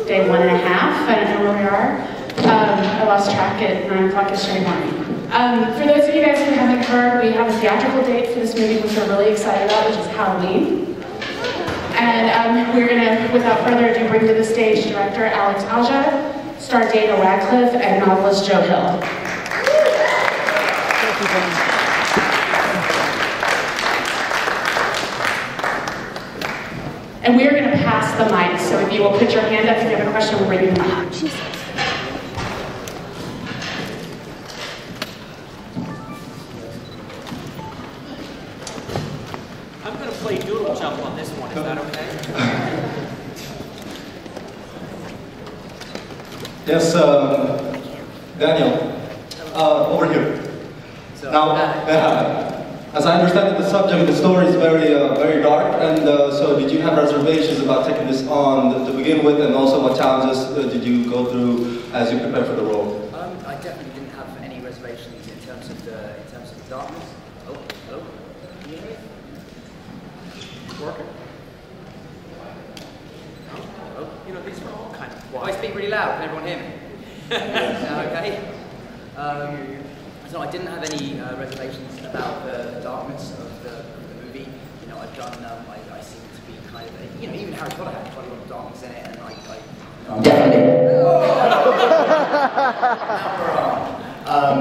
day 1.5. I don't know where we are. I lost track at 9 o'clock yesterday morning. For those of you guys who haven't heard, we have a theatrical date for this movie, which we're really excited about, which is Halloween. And we're gonna, without further ado, bring to the stage director Alex Alja, star Dana Radcliffe, and novelist Joe Hill. And we are gonna pass the mic, so if you will put your hand up if you have a question, we'll bring you the mic. I'm going to play Doodle Jump on this one, is that okay? Yes, Daniel, over here. So, Now, as I understand it, the subject of the story is very, very dark, and so did you have reservations about taking this on to begin with, and also what challenges did you go through as you prepared for the role? I definitely didn't have any reservations in terms of the darkness. Oh, hello. Can you hear me? Working? Oh, you know, these are all kind of I speak really loud. Can everyone hear me? Is that okay? So I didn't have any reservations about the darkness of the movie. You know, I've done. I seem to be kind of. You know, even Harry Potter had quite a lot of darkness in it, and I'm definitely.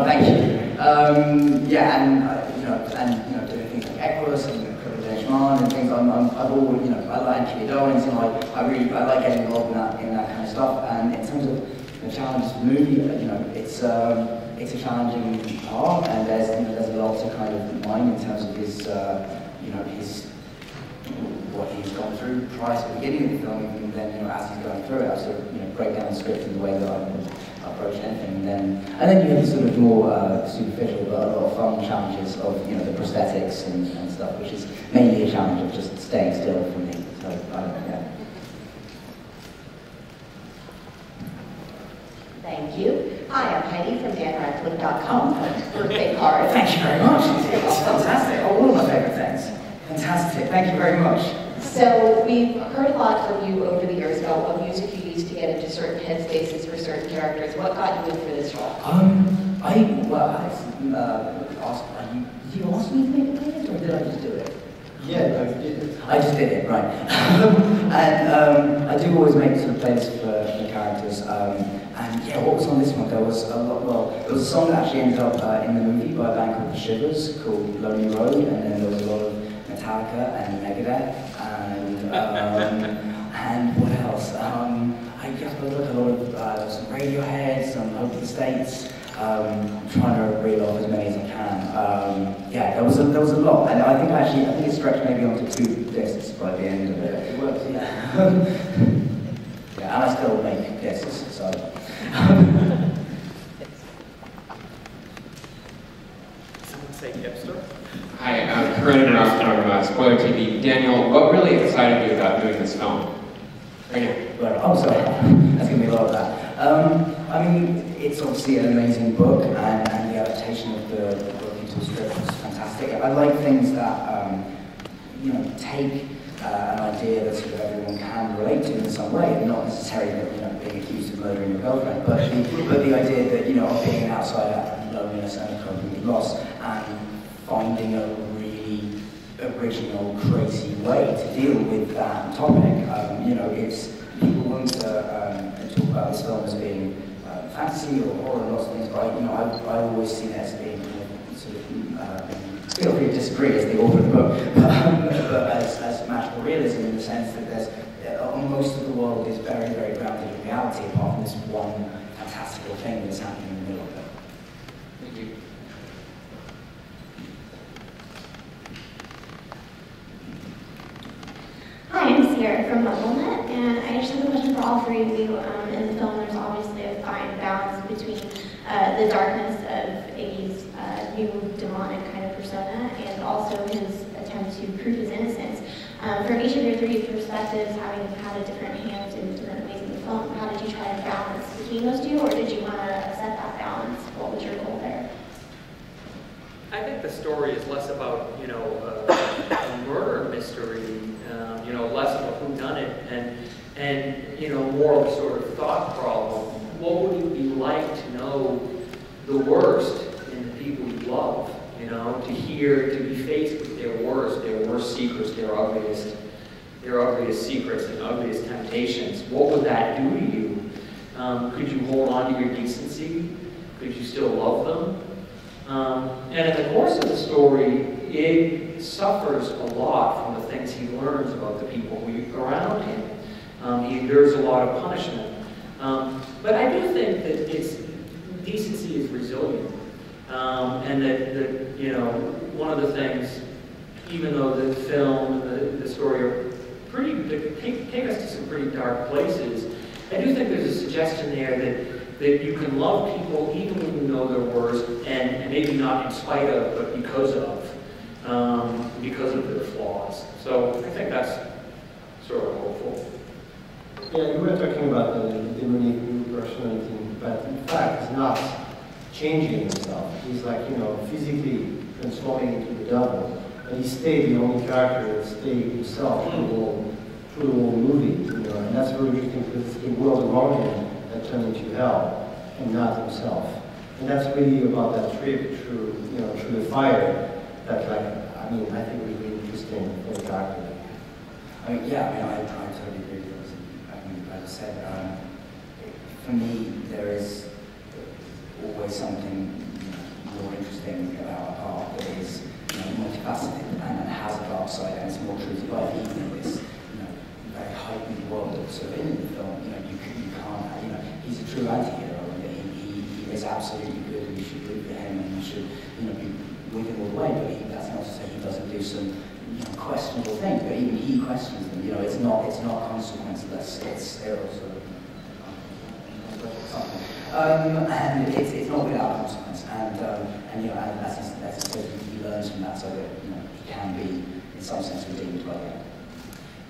Thank you. Yeah, and doing things like Equus and Privilege Man and things. I've always, I like Keely Dolan, so I like getting involved in that kind of stuff. And in terms of the challenges of the movie, it's a challenging part, and there's a lot to kind of mine in terms of his what he's gone through prior to the beginning of the film, and then as he's going through it, I sort of break down the script in the way that I approach anything, and then you have the sort of more superficial but a lot of fun challenges of the prosthetics and stuff, which is mainly a challenge of just staying still for me. So yeah. Thank you. Hi, I'm Heidi from DanRadcliffe.com. Birthday card. Thank you very much. It's fantastic. Oh, all of my favourite things. Fantastic. Thank you very much. So we've heard a lot from you over the years about what music you use to get into certain headspaces for certain characters. What got you in for this role? Did you ask me to make a playlist, or did I just do it? Yeah, I did. I just did it, right. And I do always make sort of playlists for the characters. And yeah, what was on this one? There was a lot. Well, there was a song that actually ended up in the movie by a band called The Shivers, called Lonely Road, and then there was a lot of Metallica and Megadeth, and what else? I guess there was a lot of some Radiohead, some Hope of the States. I'm trying to reel off as many as I can. Yeah, there was a lot, and I think it stretched maybe onto 2 discs by the end of it. It was, yeah. Yeah, and I still make discs, so. Someone say hipster? Hi, I'm Corinne Ross from Spoiler TV. Daniel, what really excited you about doing this film? Right here. Oh, sorry. That's going to be a lot of that. I mean, it's obviously an amazing book, and the adaptation of the book into a script was fantastic. I like things that, take an idea that sort of everyone can relate to in some way, not necessarily being accused of murdering your girlfriend, but the idea that, of being an outsider and loneliness and coping with loss, and finding a really original, crazy way to deal with that topic. It's people want to talk about this film as being fantasy or horror and lots of things, but I always see that as being sort of feel free to disagree as the author of the book, but as magical realism in the sense that most of the world is very, very grounded in reality, apart from this one fantastical thing that's happening in the middle of it. Thank you. Hi, I'm Sierra from MuggleNet, and I just have a question for all 3 of you. In the film, there's obviously a fine balance between the darkness of Iggy's new demonic kind of persona and also his attempt to prove his innocence. From each of your 3 perspectives, having had a different hand in different ways in the film, how did you try to balance between those 2, or did you want to set that balance? What was your goal there? I think the story is less about, a murder mystery, less of a whodunit, and you know, more of a sort of thought problem. What would it be like to know the worst in the people you love? You know, to be faced with their worst secrets, their ugliest secrets and ugliest temptations. What would that do to you? Could you hold on to your decency? Could you still love them? And in the course of the story, it suffers a lot from the things he learns about the people around him. He endures a lot of punishment. But I do think that decency is resilient. And that, you know, one of the things, even though the film and the story are take us to some pretty dark places, I do think there's a suggestion there that you can love people even when you know their worst, and maybe not in spite of, but because of their flaws. So I think that's sort of hopeful. Yeah, you were talking about the demonic new personality, but in fact, he's not changing himself. He's like, you know, physically transforming into the devil, and he stayed the only character that stayed himself through the whole movie, you know, and that's very interesting because it's the world around him that turned into hell, and not himself. And that's really about that trip through, you know, through the fire. That, like, I mean, I think was really interesting for the character. I mean, yeah, I totally agree with what I said. For me, there is always something, you know, more interesting about art that is, you know, multifaceted and has a dark side and it's more true to life, even in this, you know, very heightened world. So in the film, you know, you can't, you know, he's a true anti-hero, and he is absolutely good, and you should root for him, and you should, you know, be with him all the way. But that's not to say he doesn't do some, you know, questionable things. But even he questions them. You know, it's not consequenceless. It's also. And it's not without consequence, and you know, and that's he learns from that, so that, you know, he can be in some sense redeemed by that.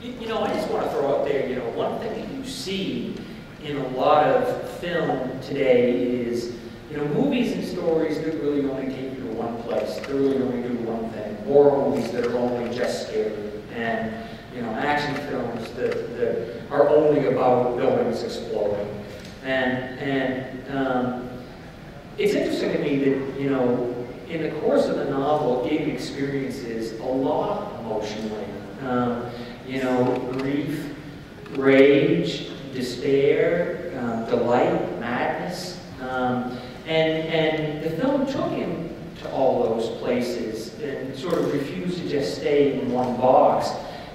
You know, I just want to throw out there, you know, one thing that you see in a lot of film today is, you know, movies and stories that really only take you to one place. They really only do one thing. Horror movies that are only just scary, and, you know, action films that are only about buildings exploding. And it's interesting to me that, you know, in the course of the novel, Ig experiences a lot emotionally. You know, grief, rage, despair, delight, madness. And the film took him to all those places and sort of refused to just stay in one box.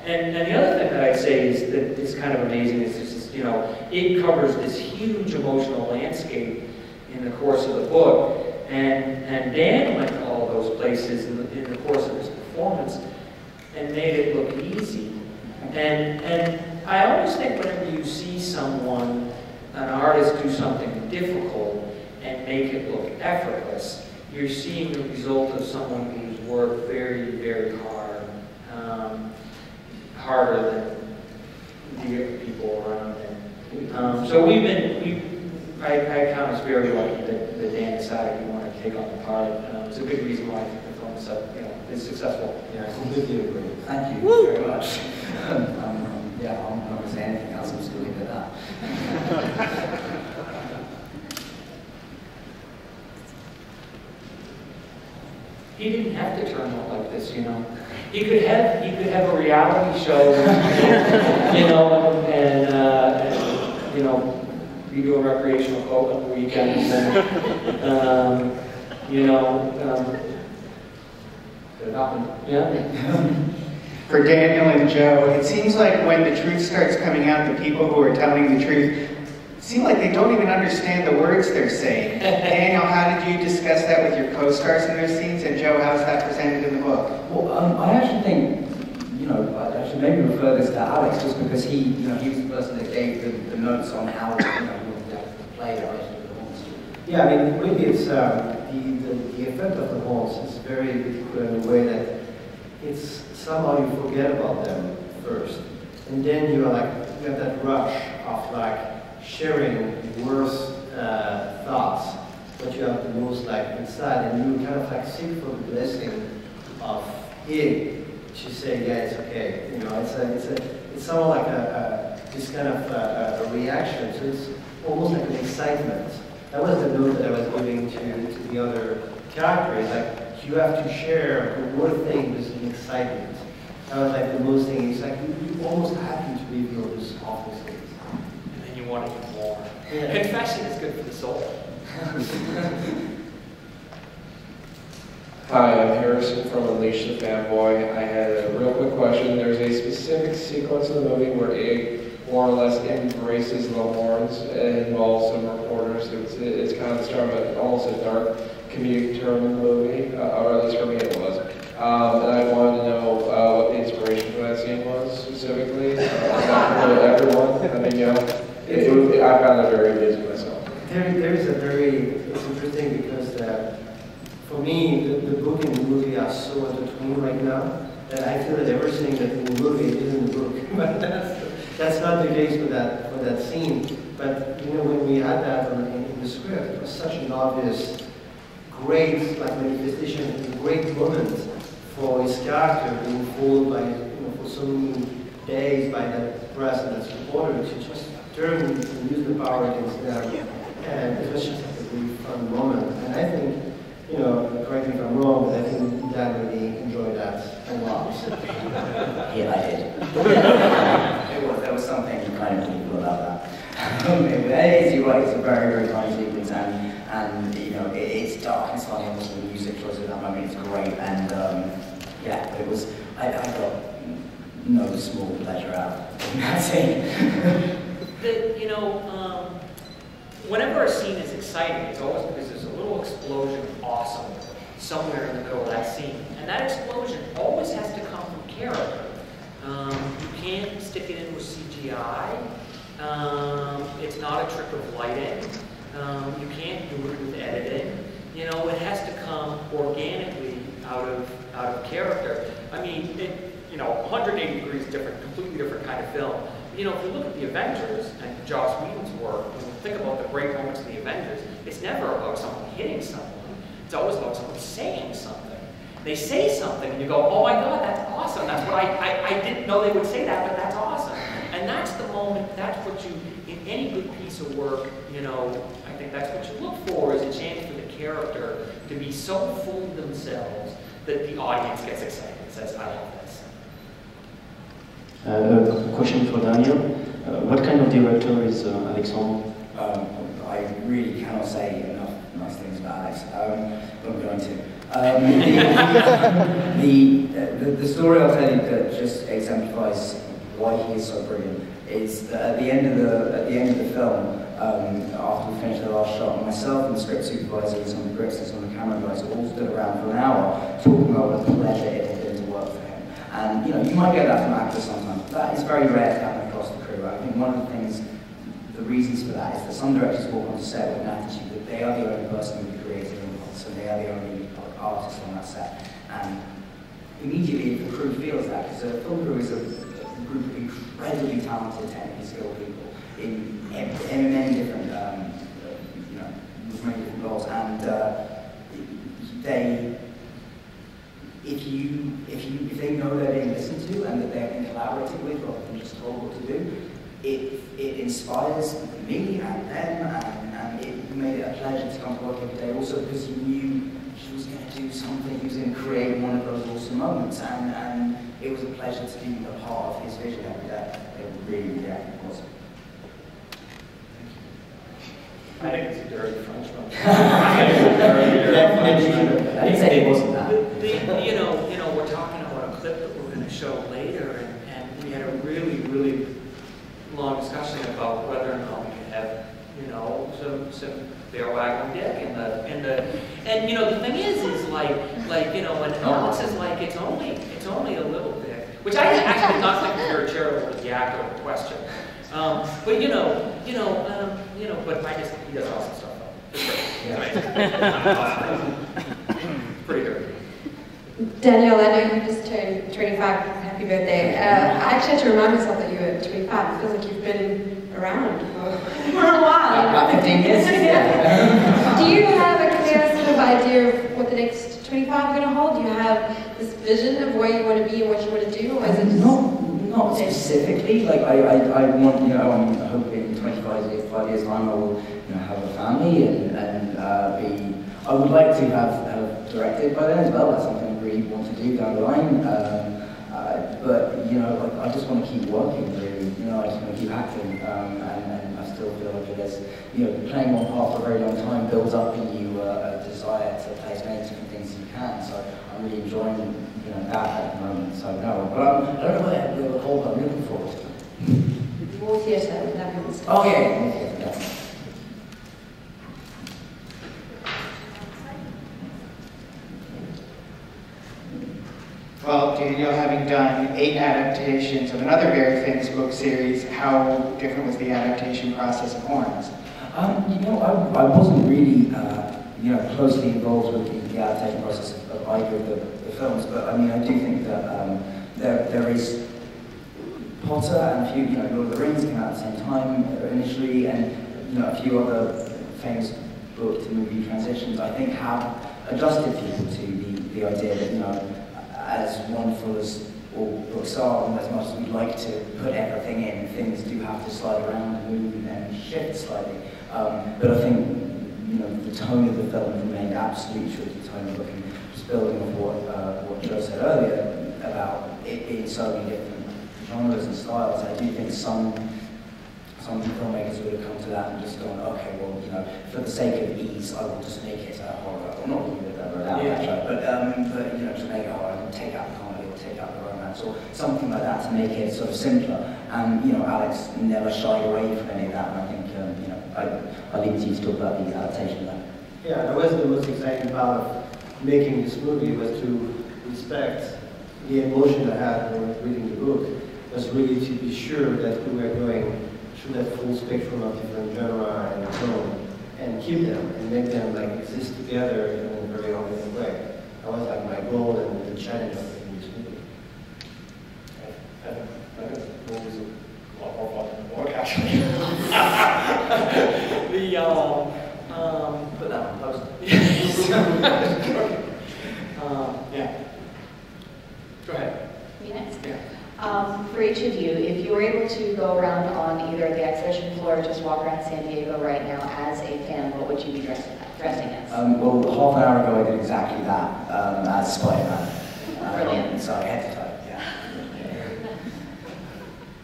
And the other thing that I'd say is that is kind of amazing is just, you know, it covers this huge emotional landscape in the course of the book. And Dan went to all those places in the course of his performance and made it look easy. And I always think whenever you see someone, an artist, do something difficult and make it look effortless, you're seeing the result of someone who's worked very, very hard, harder than the people around them. So I count us very lucky that Dan decided he wanted to take on the part. It's a big reason why I think the film is, you know, is successful. Yeah, I completely agree. Thank you very much. Yeah, I'm not going to say anything else. I'm just going to leave it at that. He didn't have to turn out like this, you know. He could have a reality show, you know, and you know, we do a recreational club on the weekends, and you know, yeah. For Daniel and Joe, it seems like when the truth starts coming out, the people who are telling the truth seem like they don't even understand the words they're saying. Daniel, how did you discuss that with your co-stars in those scenes? And Joe, how's that presented in the book? Well, I actually think, you know, I should maybe refer this to Alex, just because he, you know, he was the person that gave the notes on how, you know, the play the horns. Yeah, I mean, really it's, the effect of the horns is very particular in a way that it's somehow you forget about them first. And then you are like, you have that rush of like sharing worse thoughts, what you have the most like inside, and you kind of like seek for the blessing of him to say, yeah, it's okay. You know, it's somehow like a this kind of a reaction. So it's almost like an excitement. That was the note that I was giving to the other characters. Like, you have to share the word thing with an excitement. That was like the most thing. It's like you almost happy to reveal this awful things. And then you want to eat more. Yeah. Confession is good for the soul. Hi, I'm Harrison from Unleash the Fanboy. I had a real quick question. There's a specific sequence in the movie where Aang more or less embraces the horns. It involves some reporters. It's kind of the start of almost a dark comedic term in the movie, or at least for me it was. And I wanted to know what the inspiration for that scene was specifically. Not for everyone. I mean, you know, I found it very amusing myself. It's interesting because for me, the book and the movie are so intertwined right now that I feel that everything that's in the movie is in the book. But that's not the case for that scene. But you know, when we had that in the script, it was such an obvious, great manifestation, a great moment for his character being fooled by, for so many days by that press and that reporter to just turn and use the power against them. And it was just like a really fun moment. And I think, correct me if I'm wrong, but I think Dad really enjoyed that a lot. Yeah, I did. There was something kind of beautiful about that. You're right, it's a very, very fine sequence, and it's dark and funny, and the music was at that moment, it's great, and yeah, it was, I got no small pleasure out of that scene. Whenever a scene is exciting, it's always because there's a little explosion of awesome somewhere in the middle of that scene. And that explosion always has to come from character. You can't stick it in with CGI. It's not a trick of lighting. You can't do it with editing. It has to come organically out of character. I mean, 180 degrees different, completely different kind of film. If you look at the Avengers and Joss Whedon's work, and you think about the great moments of the Avengers, it's never about someone hitting someone. It's always about someone saying something. They say something, and you go, oh my God, that's awesome. That's what I didn't know they would say that, but that's awesome. And that's the moment, that's what you, in any good piece of work, I think that's what you look for, is a chance for the character to be so full of themselves that the audience gets excited and says, I love this. A question for Daniel. What kind of director is Alexandre? I really cannot say enough nice things about Alex, but I'm going to. The story I'll tell you that just exemplifies why he is so brilliant is that at the end of the film, after we finished the last shot, myself and the script supervisor and some of the directors and the camera guys all stood around for an hour talking about what a pleasure it had been to work for him. And you might get that from actors sometimes, but that is very rare to happen across the crew. I think one of the things, the reasons for that is that some directors walk onto set with an attitude that they are the only person with the creative impulse, and they are the only artist on that set. And immediately the crew feels that, because a film crew is a group of incredibly talented, technically skilled people in many different, with many different roles, and if they know they're being listened to and that they're being collaborated with rather than just told what to do, it inspires me and them, and it made it a pleasure to come to work every day. Also because you knew he was going to do something, he was going to create one of those awesome moments, and it was a pleasure to be a part of his vision every day. It really, it was. I think it's a dirty Frenchman. I didn't say it wasn't that. We're talking about a clip that we're going to show later, and we had a really, really long discussion about whether or not we could have, some bear wagging dick in the the thing is like when Alex is like it's only a little bit, which I actually not think is very charitable to the actor or the question. But but he does awesome stuff. It's great. It's amazing. Pretty good. Daniel, I know you just turned 25. Happy birthday. I actually had to remind myself that you were 25. It feels like you've been around for a while. About 15 years. Do you have a clear sort of idea of what the next 25 are going to hold? Do you have this vision of where you want to be and what you want to do, or is it just... not specifically. Like I want, you know, I'm hoping in 25 years time I will, you know, have a family and be. I would like to have directed by then as well. That's something I really want to do down the line. But you know, I just want to keep working. Really, you know, I just want to keep acting, and I still feel like there's, you know, playing one part for a very long time builds up in you a desire to play as many different things as you can. So I'm really enjoying, you know, that at the moment. So no, but I don't know where we'll hold. I'm looking forward to it. More theatre, that happens. Oh yeah, more theatre, yeah. Well, Daniel, having done 8 adaptations of another very famous book series, how different was the adaptation process of Horns? You know, I wasn't really, you know, closely involved with the adaptation process of either of the films, but I mean, I do think that there is Potter and a few, you know, Lord of the Rings came out at the same time initially, and you know, a few other famous book to movie transitions, I think, have adjusted people to the idea that, you know, as wonderful as all books are, and as much as we'd like to put everything in, things do have to slide around and move and shift slightly. But I think, you know, the tone of the film remained absolutely true to the tone of the book. And just building on what Joe said earlier about it being so many different genres and styles, I do think some filmmakers would have come to that and just gone, okay, well, you know, for the sake of ease, I will just make it a horror. Well, not really that but you know, just make it horror and take out the comedy or take out the romance or something like that to make it sort of simpler. And you know, Alex never shied away from any of that, and I think you know, I'll leave it to you to talk about the adaptation of that. Yeah, that was the most exciting part of making this movie, was to respect the emotion I had when I was reading the book, was really to be sure that we were going through that full spectrum of different genre and tone, and keep them and make them like exist together in a very organic way. That was like my goal and the challenge of making this movie. I think the movie's a lot more fun than the book, actually. But that one post. Yeah. Go ahead. Me next? Yeah. For each of you, if you were able to go around on either the exhibition floor or just walk around San Diego right now as a fan, what would you be dressing as? Well, half an hour ago I did exactly that as Spider-Man. Brilliant. So head to toe, yeah.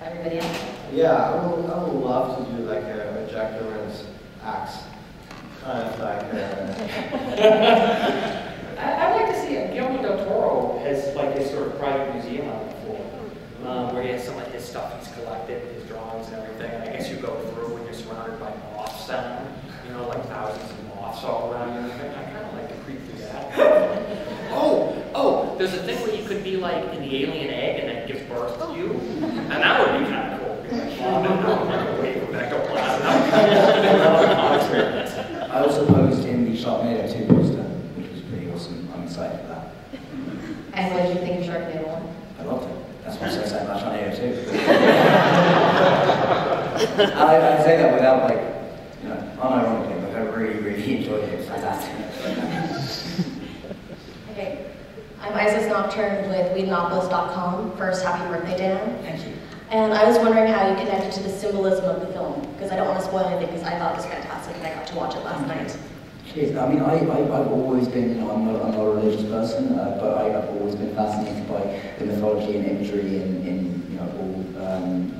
Everybody else? Yeah, I would love to do like a Jack Lawrence axe. Kind of like I'd like to see it. Guillermo del Toro has like his sort of private museum on the floor, where he has some of his stuff he's collected, his drawings and everything. And I guess you go through and you're surrounded by moth sound, you know, like thousands of moths all around you. I kind of like to creep through that. Oh, there's a thing where you could be like in the alien egg and then gives birth to you, and that would be kind of cool. I'm not gonna wait for ectoplasm. I also posed in the Sharknado 2 poster, which was pretty awesome. I'm excited for that. And what did you think of Sharknado 1? I loved it. That's why I'm so excited about Sharknado 2. I say that without, like, you know, unironically, but I really, really enjoyed it. It was fantastic. Okay. I'm Isis Nocturne with WeedNopolis.com. First, happy birthday, Dan. Thank you. And I was wondering how you connected to the symbolism of the film, because I don't want to spoil anything, because I thought it was fantastic and I got to watch it last night. Cheers. I mean, I've always been, you know, I'm not a religious person, but I've always been fascinated by the mythology and imagery in you know, all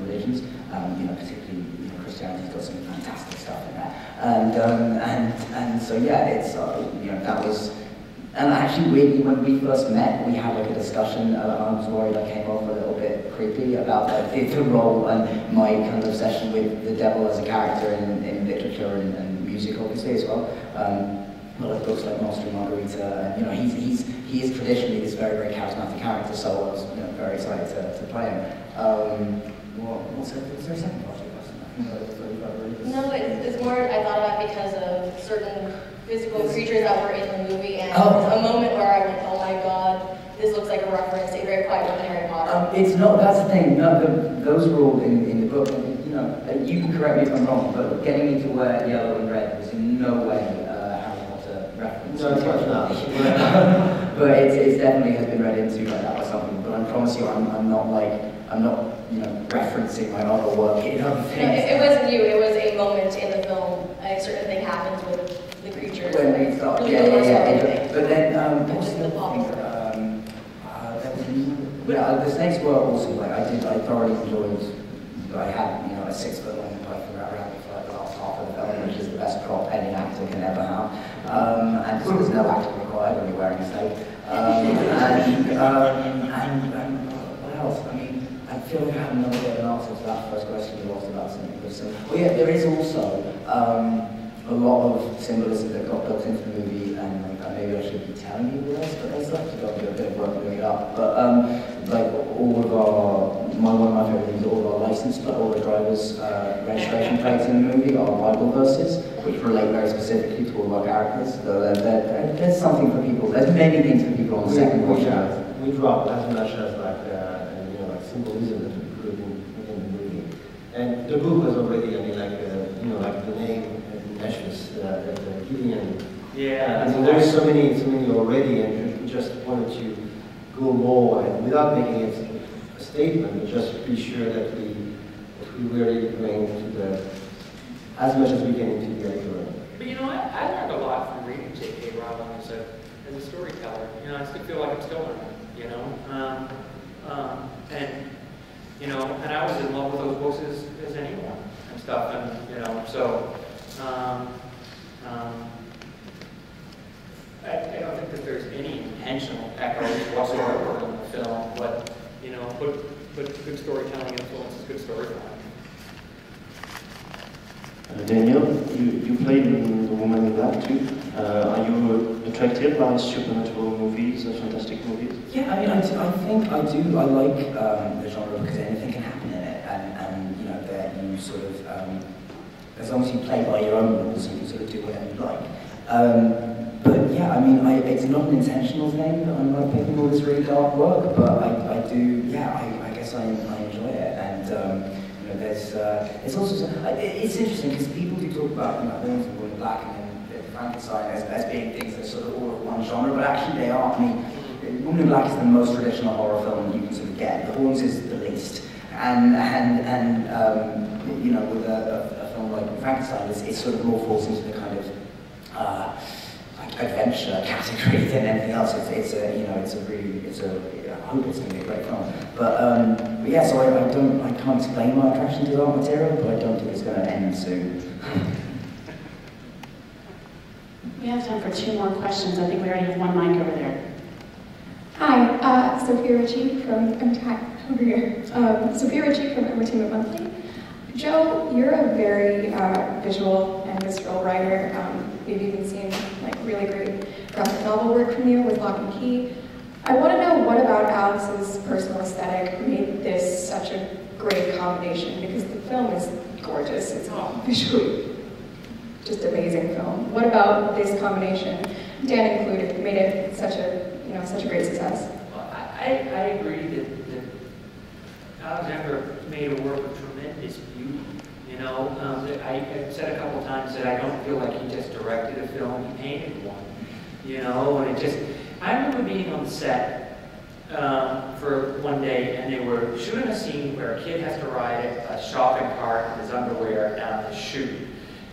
religions. You know, particularly, you know, Christianity's got some fantastic stuff in there. And so yeah, it's you know, that was. And actually, weirdly, when we first met, we had like a discussion. I was worried I came off a little bit creepy about the role and my kind of obsession with the devil as a character in literature and music, obviously, as well. A lot of books like Master and Margarita, and you know, he is traditionally this very, very charismatic character, so I was, you know, very excited to play him. Was there a second part of your question? No, it's more, I thought about because of certain physical creatures that were in the movie, and a moment where I went, oh my god, this looks like a reference to Very Quiet with Harry Potter. It's not, that's the thing, no, those were all in the book. You know, you can correct me if I'm wrong, but getting me to wear yellow and red was in no way Harry Potter reference. No, it's not. But it definitely has been read into like that or something, but I promise you I'm not like I'm not, you know, referencing my other work in other No, things. it wasn't you, it was a moment in the film, a certain thing happens with the creatures. When we start, Really yeah. anything. But then, Just the pop. The snakes were also like I thoroughly enjoyed. I had, you know, a 6 foot long Python rabbit for like the last half of the film, which is the best prop any actor can ever have. And so there's no acting required when you're wearing a snake. And what else? I mean, I feel like I have another bit of an answer to that first question you asked about something. Well, yeah, there is also a lot of symbolism that got built into the movie, and maybe I should be telling you this, but there's like to go and do a bit of work looking it up. But like all of one of my favorite things, all of our license, but all the drivers' registration plates in the movie are Bible verses, which relate very specifically to all of our characters. So there's something for people. There's many things for people on the second watch. We dropped as much as like you know, like symbolism that we put in the movie, and the book was already, I mean, like you know, like the name meshes, the Gideon. Yeah. I mean, there's so many already, and we just wanted to go more, and without making it a statement, but just be sure that we really bring to the as much as we can into the curriculum. But you know, I learned a lot from reading J.K. Rowling as a storyteller. You know, I still feel like I'm still learning. You know, and you know, and I was in love with those books as anyone and stuff, and you know, so. I don't think that there's any intentional echoes whatsoever in the film, but you know, but good storytelling influences good storytelling. Daniel, you played in The Woman in Black too. Are you attracted by supernatural movies, fantastic movies? Yeah, I mean, I think I do. I like the genre because anything can happen in it, and you know, that you sort of, as long as you play by your own rules, you can sort of do whatever you like. But yeah, I mean, it's not an intentional thing that I'm like picking all this really dark work, but I do. Yeah, I guess I enjoy it, and you know, there's it's also it's interesting because people do talk about, you know, Women in Black and then Frankenstein as being things that are sort of all of one genre, but actually they are. I mean, Woman in Black is the most traditional horror film you can sort of get. The Horns is the least, and you know, with a film like Frankenstein, it sort of more falls into the kind of adventure category than anything else. I hope it's going to be a great film. But yeah, so I can't explain my attraction to art material, but I don't think it's going to end soon. We have time for 2 more questions. I think we already have one mic over there. Hi, Sophia Ritchie from over here. Sophia Ritchie from Entertainment Monthly. Joe, you're a very visual and visceral writer. We've even seen like really great graphic novel work from you with Lock and Key. I want to know what about Alex's personal aesthetic made this such a great combination, because the film is gorgeous. It's visually just amazing film. What about this combination, Dan included, made it such a great success? Well, I agree that Alexander made a work of tremendous beauty. You know, I've said a couple times that I don't feel like he just directed a film, he painted one. You know, and I remember being on the set for one day, and they were shooting a scene where a kid has to ride a shopping cart in his underwear down the chute.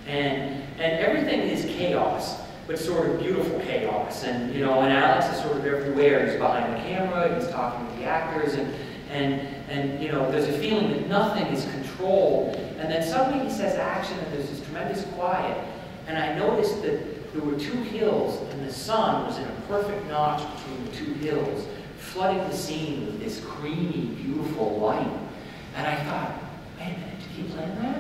And everything is chaos, but sort of beautiful chaos. And, you know, and Alex is sort of everywhere. He's behind the camera, he's talking to the actors, and you know, there's a feeling that nothing is controlled. And then suddenly he says action, and there's this tremendous quiet. And I noticed that there were 2 hills, and the sun was in a perfect notch between the 2 hills, flooding the scene with this creamy, beautiful light. And I thought, wait a minute, did he plan that?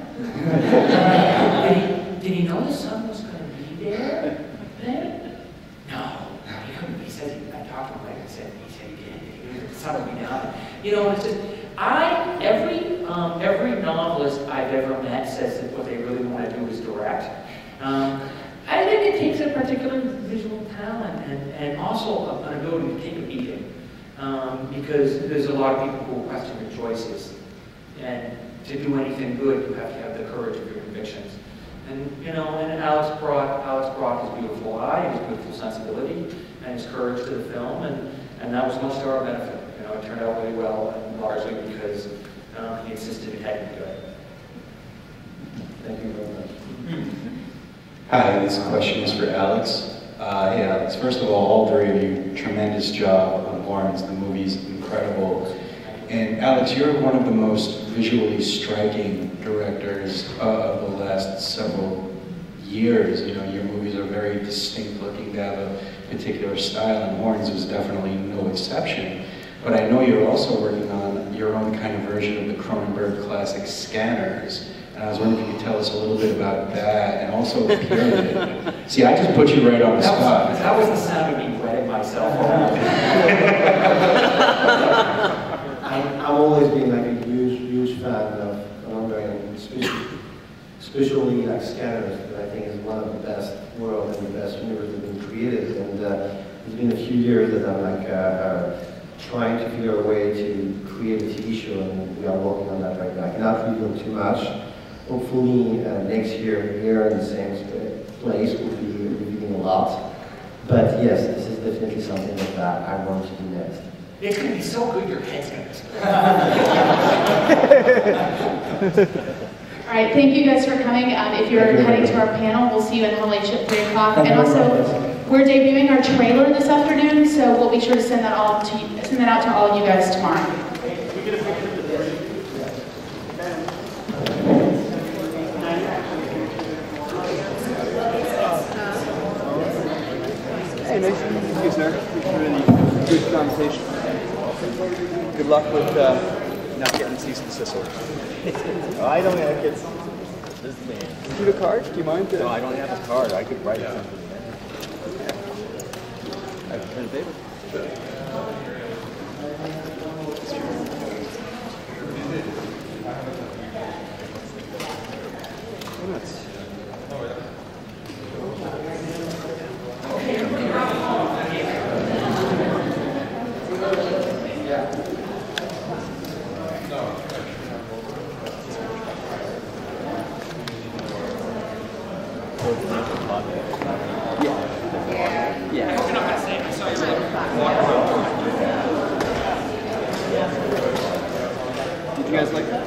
did he know the sun was going to be there then? No, he couldn't. He said, I talked to him later, he said he did. He knew the sun would be down. You know, it's just, every novelist I've ever met says that what they really want to do is direct. I think it takes a particular visual talent and also an ability to take a beating, because there's a lot of people who question your choices, and to do anything good, you have to have the courage of your convictions. And you know, and Alex brought his beautiful eye, his beautiful sensibility, and his courage to the film, and that was much to our benefit. You know, it turned out really well, and largely because he insisted it had to be good. Thank you very much. Hi, this question is for Alex. Hey Alex, first of all three of you, tremendous job on Lawrence. The movie's incredible. And Alex, you're one of the most visually striking directors of the last several years. You know, your movies are very distinct looking, they have a particular style, and Lawrence was definitely no exception. But I know you're also working on your own kind of version of the Cronenberg classic Scanners. And I was wondering if you could tell us a little bit about that, and also the Pyramid. See, I just put you right on the spot. That was the sound of me wetting myself. I've always been like a huge fan of Cronenberg, especially like Scanners, that I think is one of the best world and the best universe that have been created. And it's been a few years that I'm like trying to figure a way to create a TV show, and we are working on that right now. I cannot reveal too much. Hopefully next year here in the same place we'll be revealing a lot. But yes, this is definitely something that I want to do next. It's going to be so good your head's going to explode. All right, thank you guys for coming. If you're heading to our panel, we'll see you in Hall H at 3 o'clock. And also, we're debuting our trailer this afternoon, so we'll be sure to send that out to all of you guys tomorrow. Hey, nice to meet you, sir. Really good conversation. Good luck with not getting cease and desist order. I don't have kids. This is me. Do you have a card? Do you mind? No, I don't have a card. I could write something. I have a pen and paper. Sure. Did you guys like that?